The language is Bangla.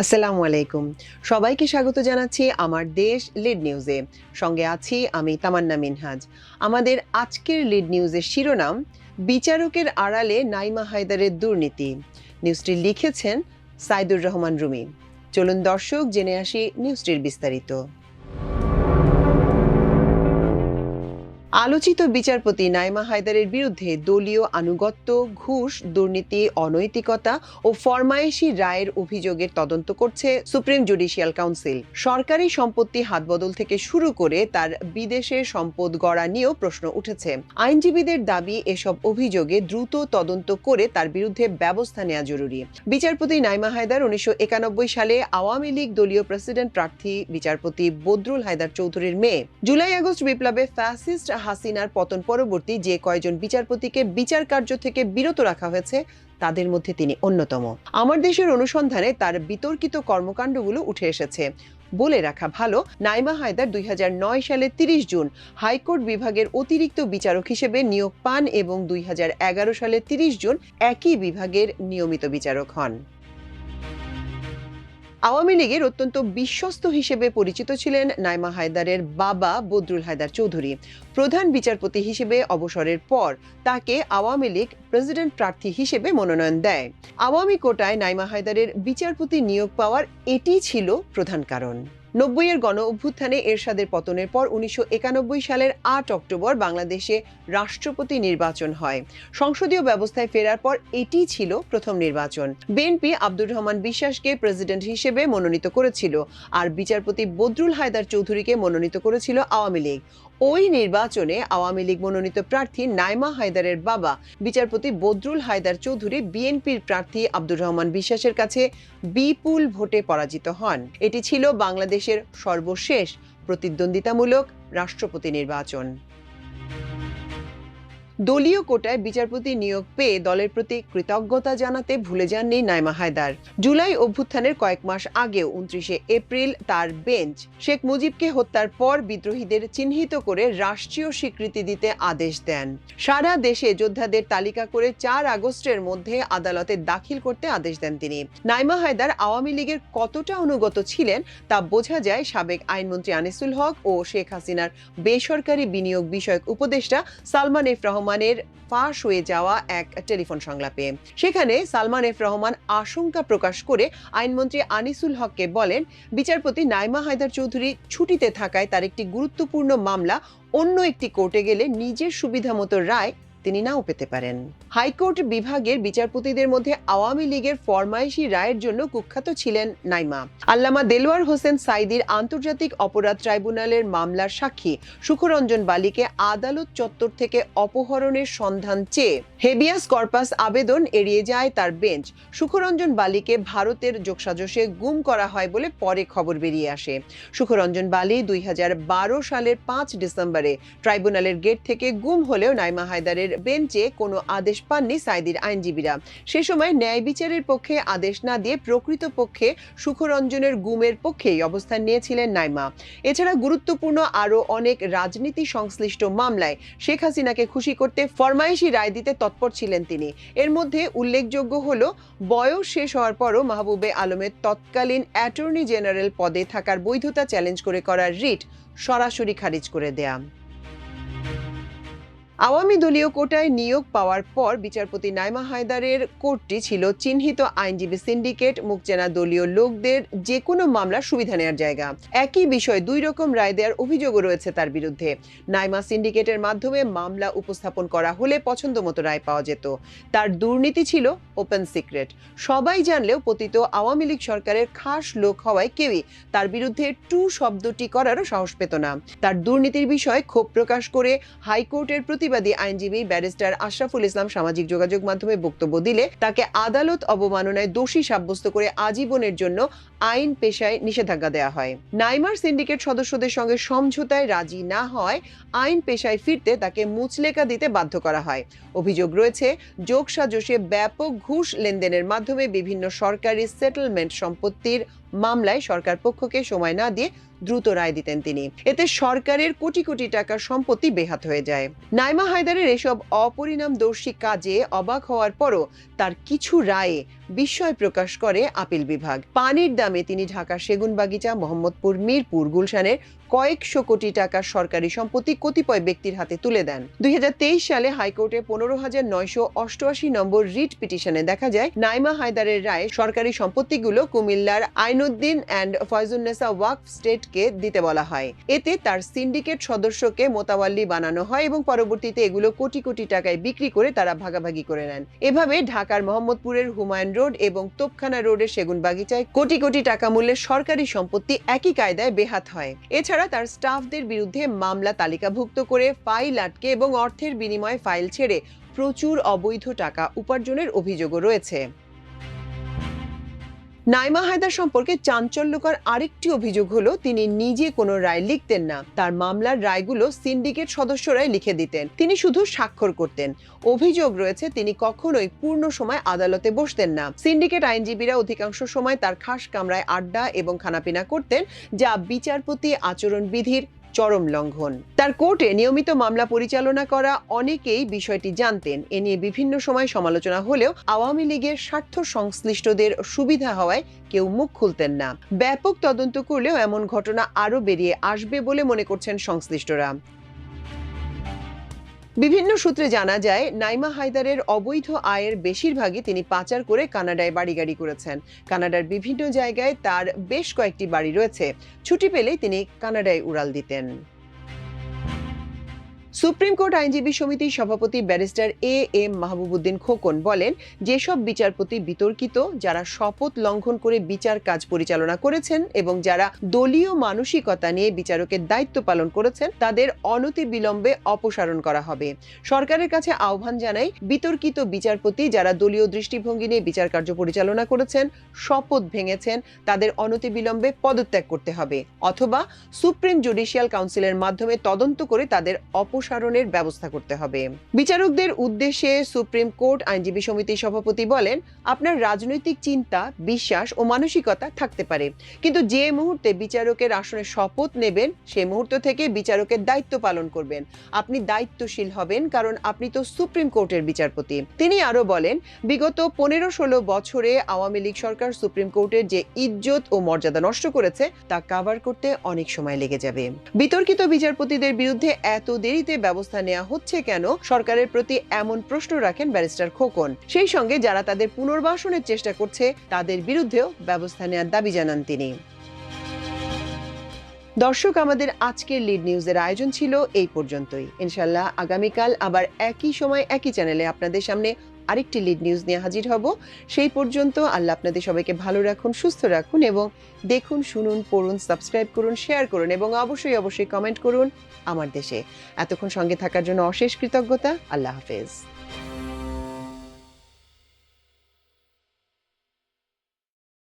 আসসালামু আলাইকুম। সবাইকে স্বাগত জানাচ্ছি আমার দেশ লিড নিউজে। সঙ্গে আছি আমি তামান্না মিনহাজ। আমাদের আজকের লিড নিউজের শিরোনাম, বিচারকের আড়ালে নাইমা হায়দারের দুর্নীতি। নিউজটি লিখেছেন সাইদুর রহমান রুমি। চলুন দর্শক জেনে আসি নিউজটির বিস্তারিত। আলোচিত বিচারপতি নাইমা হায়দারের বিরুদ্ধে দলীয় আনুগত্য, ঘুষ, দুর্নীতি, অনৈতিকতা ও ফরমায়েশি রায়ের অভিযোগের তদন্ত করছে সুপ্রিম জুডিশিয়াল কাউন্সিল। সরকারি সম্পত্তি হাতবদল থেকে শুরু করে তার বিদেশে সম্পদ গড়া নিয়েও প্রশ্ন উঠেছে। আইনজীবীদের দাবি, এসব অভিযোগে দ্রুত তদন্ত করে তার বিরুদ্ধে ব্যবস্থা নেওয়া জরুরি। বিচারপতি নাইমা হায়দার 1991 সালে আওয়ামী লীগ দলীয় প্রেসিডেন্ট প্রার্থী বিচারপতি বদরুল হায়দার চৌধুরীর মেয়ে। জুলাই আগস্ট বিপ্লবে ফ্যাসিস্ট হাসিনার পতন পরবর্তী যে কয়জন বিচারপতিকে বিচার কার্য থেকে বিরত রাখা হয়েছে তাদের মধ্যে তিনি অন্যতম। আমার দেশের অনুসন্ধানে তার বিতর্কিত কর্মকাণ্ডগুলো উঠে এসেছে। বলে রাখা ভালো, নাইমা হায়দার 2009 সালে 30 জুন হাইকোর্ট বিভাগের অতিরিক্ত বিচারক হিসেবে নিয়োগ পান এবং 2011 সালে 30 জুন একই বিভাগের নিয়মিত বিচারক হন। আওয়ামী লীগের অত্যন্ত বিশ্বস্ত হিসেবে পরিচিত ছিলেন নাইমা হায়দারের বাবা বদরুল হায়দার চৌধুরী। প্রধান বিচারপতি হিসেবে অবসরের পর তাকে আওয়ামী লীগ প্রেসিডেন্ট প্রার্থী হিসেবে মনোনয়ন দেয়। আওয়ামী কোটায় নাইমা হায়দারের বিচারপতি নিয়োগ পাওয়ার এটি ছিল প্রধান কারণ। 90-এর গণ অভ্যুত্থানে এরশাদের পতনের পর 1991 সালের 8 অক্টোবর বাংলাদেশে রাষ্ট্রপতি নির্বাচন হয়। সংসদীয় ব্যবস্থায় ফেরার পর এটি ছিল প্রথম নির্বাচন। বিএনপি আব্দুর রহমান বিশ্বাসকে প্রেসিডেন্ট হিসেবে মনোনীত করেছিল, আর বিচারপতি বদরুল হায়দার চৌধুরীকে মনোনীত করেছিল আওয়ামী লীগ। ওই নির্বাচনে আওয়ামী লীগ মনোনীত প্রার্থী নাইমা হায়দারের বাবা বিচারপতি বদরুল হায়দার চৌধুরী বিএনপির প্রার্থী আব্দুর রহমান বিশ্বাসের কাছে বিপুল ভোটে পরাজিত হন। এটি ছিল বাংলাদেশের সর্বশেষ প্রতিদ্বন্দ্বিতামূলক রাষ্ট্রপতি নির্বাচন। দলীয় কোটায় বিচারপতি নিয়োগ পেয়ে দলের প্রতি কৃতজ্ঞতা জানাতে ভুলে যাননি নাইমা হায়দার। জুলাই অভ্যুত্থানের কয়েক মাস আগেও 29 এপ্রিল তার বেঞ্চ শেখ মুজিবকে হত্যার পর বিদ্রোহীদের চিহ্নিত করে রাষ্ট্রীয় স্বীকৃতি দিতে আদেশ দেন। সারা দেশে যোদ্ধাদের তালিকা করে 4 আগস্টের মধ্যে আদালতে দাখিল করতে আদেশ দেন তিনি। নাইমা হায়দার আওয়ামী লীগের কতটা অনুগত ছিলেন তা বোঝা যায় সাবেক আইনমন্ত্রী আনিসুল হক ও শেখ হাসিনার বেসরকারি বিনিয়োগ বিষয়ক উপদেষ্টা সালমান এফ রহমানের ফাঁস হয়ে যাওয়া এক টেলিফোন সংলাপে। সেখানে সালমান এফ রহমান আশঙ্কা প্রকাশ করে আইনমন্ত্রী আনিসুল হককে বলেন, বিচারপতি নাইমা হায়দার চৌধুরী ছুটিতে থাকায় তার একটি গুরুত্বপূর্ণ মামলা অন্য একটি কোর্টে গেলে নিজের সুবিধামতো রায় তিনি নাও পেতে পারেন। হাইকোর্ট বিভাগের বিচারপতিদের মধ্যে আওয়ামী লীগের ফরমায়েশি রায়ের জন্য কুখ্যাত ছিলেন নাইমা। আল্লামা দেলোয়ার হোসেন সাঈদীর আন্তর্জাতিক অপরাধ ট্রাইব্যুনালের মামলার সাক্ষী সুখরঞ্জন বালিকে আদালত চত্বর থেকে অপহরণের সন্ধান চেয়ে হেবিয়াস কর্পাস আবেদন এড়িয়ে যায় তার বেঞ্চ। সুখরঞ্জন বালিকে ভারতের যোগসাজশে গুম করা হয় বলে পরে খবর বেরিয়ে আসে। সুখরঞ্জন বালি 2012 সালের 5 ডিসেম্বরে ট্রাইব্যুনালের গেট থেকে গুম হলেও নাইমা হায়দারের বেঞ্চে কোনো আদেশ পাননি সাঈদীর আইনজীবীরা। সে সময় ন্যায় বিচারের পক্ষে আদেশ না দিয়ে প্রকৃতপক্ষে সুখরঞ্জনের গুমের পক্ষেই অবস্থান নিয়েছিলেন নাইমা। এছাড়া গুরুত্বপূর্ণ আরও অনেক রাজনীতি সংশ্লিষ্ট মামলায় শেখ হাসিনাকে খুশি করতে ফরমায়েশি রায় দিতে তৎপর ছিলেন তিনি। এর মধ্যে উল্লেখযোগ্য হল, বয়স শেষ হওয়ার পরও মাহবুবে আলমের তৎকালীন অ্যাটর্নি জেনারেল পদে থাকার বৈধতা চ্যালেঞ্জ করে করা রিট সরাসরি খারিজ করে দেয়া। আওয়ামী দলীয় কোটায় নিয়োগ পাওয়ার পর বিচারপতি নাইমা হায়দারের কোর্টটি ছিল চিহ্নিত আইনজীবী সিন্ডিকেট, মুখচেনা দলীয় লোকদের যে কোনো মামলার সুবিধা নেওয়ার জায়গা। একই বিষয় 2 রকম রায় দেওয়ার অভিযোগও রয়েছে তার বিরুদ্ধে। নাইমা সিন্ডিকেটের মাধ্যমে মামলা উপস্থাপন করা হলে পছন্দ মতো রায় পাওয়া যেত। তার দুর্নীতি ছিল ওপেন সিক্রেট। সবাই জানলেও পতিত আওয়ামী লীগ সরকারের খাস লোক হওয়ায় কেউই তার বিরুদ্ধে টু শব্দটি করারও সাহস পেত না। তার দুর্নীতির বিষয়ে ক্ষোভ প্রকাশ করে হাইকোর্টের প্রতিবাদী আইনজীবী ব্যারিস্টার আশরাফুল ইসলাম সামাজিক যোগাযোগ মাধ্যমে বক্তব্য দিলে তাকে আদালত অবমাননায় দোষী সাব্যস্ত করে আজীবনের জন্য আইন পেশায় নিষেধাজ্ঞা দেওয়া হয়। নাইমার সিন্ডিকেট সদস্যদের সঙ্গে সমঝোতায় রাজি না হয় আইন পেশায় ফিরতে তাকে মুচলেকা দিতে বাধ্য করা হয়। অভিযোগ রয়েছে, যোগসাজশে ব্যাপক ঘুষ লেনদেনের মাধ্যমে বিভিন্ন সরকারি সেটেলমেন্ট সম্পত্তির মামলায় সরকার পক্ষকে সময় না দিয়ে দ্রুত রায় দিতেন তিনি। এতে সরকারের কোটি কোটি টাকার সম্পত্তি বেহাত হয়ে যায়। নাইমা হায়দারের এসব অপরিণামদর্শী কাজে অবাক হওয়ার পরও তার কিছু রায়ে বিস্ময় প্রকাশ করে আপিল বিভাগ। পানির দামে তিনি ঢাকার সেগুনবাগিচা, মোহাম্মদপুর, মিরপুর, গুলশানের কয়েকশো কোটি টাকার সরকারি সম্পত্তি কতিপয় ব্যক্তির হাতে তুলে দেন। 2023 সালে হাইকোর্টে 15,988 নম্বর রিট পিটিশনে দেখা যায় নাইমা হায়দারের রায়ে সরকারি সম্পত্তিগুলো কুমিল্লার আইনুদ্দিন অ্যান্ড ফয়জুন্নেসা ওয়াকফ স্টেটকে দিতে বলা হয়। এতে তার সিন্ডিকেট সদস্যকে মোতাওয়াল্লি বানানো হয় এবং পরবর্তীতে এগুলো কোটি কোটি টাকায় বিক্রি করে তারা ভাগাভাগি করে নেন। এভাবে ঢাকার মোহাম্মদপুরের হুমায়ুন রোড এবং তোপখানা রোডের সেগুনবাগিচায় কোটি কোটি টাকা মূল্যের সরকারি সম্পত্তি একই কায়দায় বেহাত হয়। এছাড়া তার স্টাফদের বিরুদ্ধে মামলা তালিকাভুক্ত করে ফাইল আটকে এবং অর্থের বিনিময়ে ফাইল ছেড়ে প্রচুর অবৈধ টাকা উপার্জনের অভিযোগও রয়েছে। নাইমা হায়দার সম্পর্কে চাঞ্চল্যকর আরেকটি অভিযোগ হলো তিনি নিজে কোনো রায় লিখতেন না। তার মামলার রায়গুলো সিন্ডিকেট সদস্যরাই লিখে দিতেন, তিনি শুধু স্বাক্ষর করতেন। অভিযোগ রয়েছে তিনি কখনোই পূর্ণ সময় আদালতে বসতেন না। সিন্ডিকেট আইনজীবীরা অধিকাংশ সময় তার খাস কামরায় আড্ডা এবং খানাপিনা করতেন, যা বিচারপতি আচরণ বিধির চরম লঙ্ঘন। তার কোর্টে নিয়মিত মামলা পরিচালনা করা অনেকেই বিষয়টি জানতেন। এ নিয়ে বিভিন্ন সময় সমালোচনা হলেও আওয়ামী লীগের স্বার্থ সংশ্লিষ্টদের সুবিধা হওয়ায় কেউ মুখ খুলতেন না। ব্যাপক তদন্ত করলেও এমন ঘটনা আরো বেরিয়ে আসবে বলে মনে করছেন সংশ্লিষ্টরা। বিভিন্ন সূত্রে জানা যায় নাইমা হায়দারের অবৈধ আয়ের বেশিরভাগই তিনি পাচার করে কানাডায় বাড়ি গাড়ি করেছেন। কানাডার বিভিন্ন জায়গায় তার বেশ কয়েকটি বাড়ি রয়েছে। ছুটি পেলেই তিনি কানাডায় উড়াল দিতেন। সুপ্রিম কোর্ট আইনজীবী সমিতির সভাপতি ব্যারিস্টার এম মাহবুবউদ্দিন খোকন বলেন, যেসব বিচারপতি বিতর্কিত, যারা শপথ লঙ্ঘন করে বিচার কাজ পরিচালনা করেছেন এবং যারা দলীয় মানসিকতা নিয়ে বিচারকের দায়িত্ব পালন করেছেন, তাদের অনতিবিলম্বে অপসারণ করা হবে। সরকারের কাছে আহ্বান জানাই, বিতর্কিত বিচারপতি যারা দলীয় দৃষ্টিভঙ্গি নিয়ে বিচার কার্য পরিচালনা করেছেন, শপথ ভেঙেছেন, তাদের অনতিবিলম্বে পদত্যাগ করতে হবে অথবা সুপ্রিম জুডিশিয়াল কাউন্সিলের মাধ্যমে তদন্ত করে তাদের অপসারণের ব্যবস্থা করতে হবে। বিচারকদের উদ্দেশ্যে সুপ্রিম কোর্ট আইনজীবী সমিতির সভাপতি বলেন, আপনার রাজনৈতিক চিন্তা, বিশ্বাস ও মানসিকতা থাকতে পারে, কিন্তু যে মুহূর্তে বিচারকের আসনে শপথ নেবেন সেই মুহূর্ত থেকে বিচারকের দায়িত্ব পালন করবেন। আপনি দায়িত্বশীল হবেন, কারণ আপনি তো সুপ্রিম কোর্টের বিচারপতি। তিনি আরো বলেন, বিগত 15-16 বছরে আওয়ামী লীগ সরকার সুপ্রিম কোর্টের যে ইজ্জত ও মর্যাদা নষ্ট করেছে তা কভার করতে অনেক সময় লেগে যাবে। বিতর্কিত বিচারপতিদের বিরুদ্ধে এত দেরিতে ব্যবস্থা নেওয়া হচ্ছে কেন, সরকারের প্রতি এমন প্রশ্ন রাখেন ব্যারিস্টার খোকন। সেই সঙ্গে যারা তাদের পুনর্বাসনের চেষ্টা করছে তাদের বিরুদ্ধেও ব্যবস্থা নেওয়ার দাবি জানান তিনি। দর্শক, আমাদের আজকের লিড নিউজের আয়োজন ছিল এই পর্যন্তই। ইনশাআল্লাহ আগামীকাল আবার একই সময় একই চ্যানেলে আপনাদের সামনে আরেকটি লিড নিউজ নিয়ে হাজির হব। সেই পর্যন্ত আল্লাহ আপনাদের সবাইকে ভালো রাখুন, সুস্থ রাখুন এবং দেখুন, শুনুন, পড়ুন, সাবস্ক্রাইব করুন, শেয়ার করুন এবং অবশ্যই কমেন্ট করুন আমার দেশে। এতক্ষণ সঙ্গে থাকার জন্য অশেষ কৃতজ্ঞতা। আল্লাহ হাফেজ।